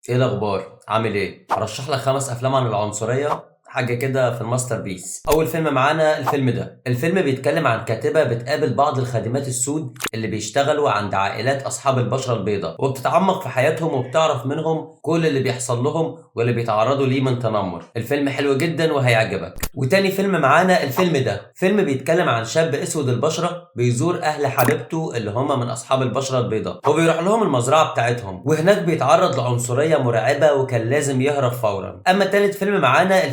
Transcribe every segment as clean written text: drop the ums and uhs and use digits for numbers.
ايه الاخبار؟ عامل ايه؟ هرشح لك 5 افلام عن العنصريه، حاجه كده في الماستر بيس. اول فيلم معانا الفيلم ده. الفيلم بيتكلم عن كاتبه بتقابل بعض الخادمات السود اللي بيشتغلوا عند عائلات اصحاب البشره البيضاء، وبتتعمق في حياتهم وبتعرف منهم كل اللي بيحصل لهم واللي بيتعرضوا ليه من تنمر. الفيلم حلو جدا وهيعجبك. وتاني فيلم معانا الفيلم ده. فيلم بيتكلم عن شاب اسود البشره بيزور اهل حبيبته اللي هم من اصحاب البشره البيضاء، وبيروح لهم المزرعه بتاعتهم، وهناك بيتعرض لعنصريه مرعبه وكان لازم يهرب فورا. اما تالت فيلم معانا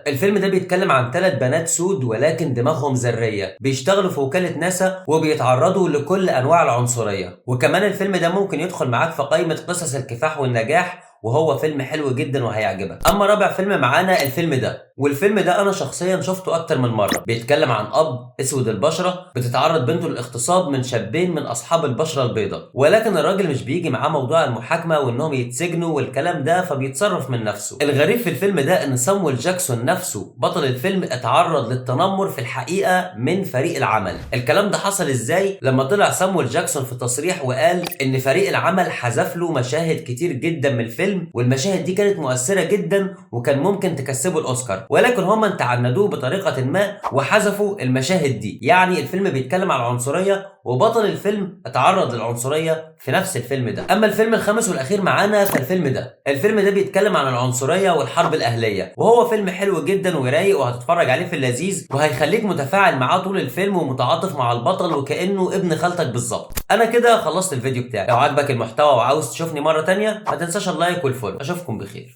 الفيلم ده بيتكلم عن 3 بنات سود ولكن دماغهم ذريه، بيشتغلوا في وكاله ناسا وبيتعرضوا لكل انواع العنصريه. وكمان الفيلم ده ممكن يدخل معاك في قائمه قصص الكفاح والنجاح، وهو فيلم حلو جدا وهيعجبك. اما رابع فيلم معانا الفيلم ده، والفيلم ده انا شخصيا شفته اكتر من مره. بيتكلم عن اب اسود البشره بتتعرض بنته للاغتصاب من شابين من اصحاب البشره البيضاء، ولكن الراجل مش بيجي معاه موضوع المحاكمه وانهم يتسجنوا والكلام ده، فبيتصرف من نفسه. الغريب في الفيلم ده ان صامويل جاكسون نفسه بطل الفيلم اتعرض للتنمر في الحقيقه من فريق العمل. الكلام ده حصل ازاي؟ لما طلع صامويل جاكسون في تصريح وقال ان فريق العمل حذف له مشاهد كتير جدا من الفيلم، والمشاهد دي كانت مؤثره جدا وكان ممكن تكسبه الاوسكار، ولكن هم تعنتوه بطريقه ما وحذفوا المشاهد دي. يعني الفيلم بيتكلم عن العنصريه وبطل الفيلم اتعرض للعنصريه في نفس الفيلم ده. اما الفيلم الخامس والاخير معانا فالفيلم ده. الفيلم ده بيتكلم عن العنصريه والحرب الاهليه، وهو فيلم حلو جدا ورايق وهتتفرج عليه في اللذيذ، وهيخليك متفاعل معاه طول الفيلم ومتعاطف مع البطل وكانه ابن خالتك بالظبط. انا كده خلصت الفيديو بتاعي. لو عجبك المحتوى وعاوز تشوفني مره تانية ما تنساش اللايك والفولو. اشوفكم بخير.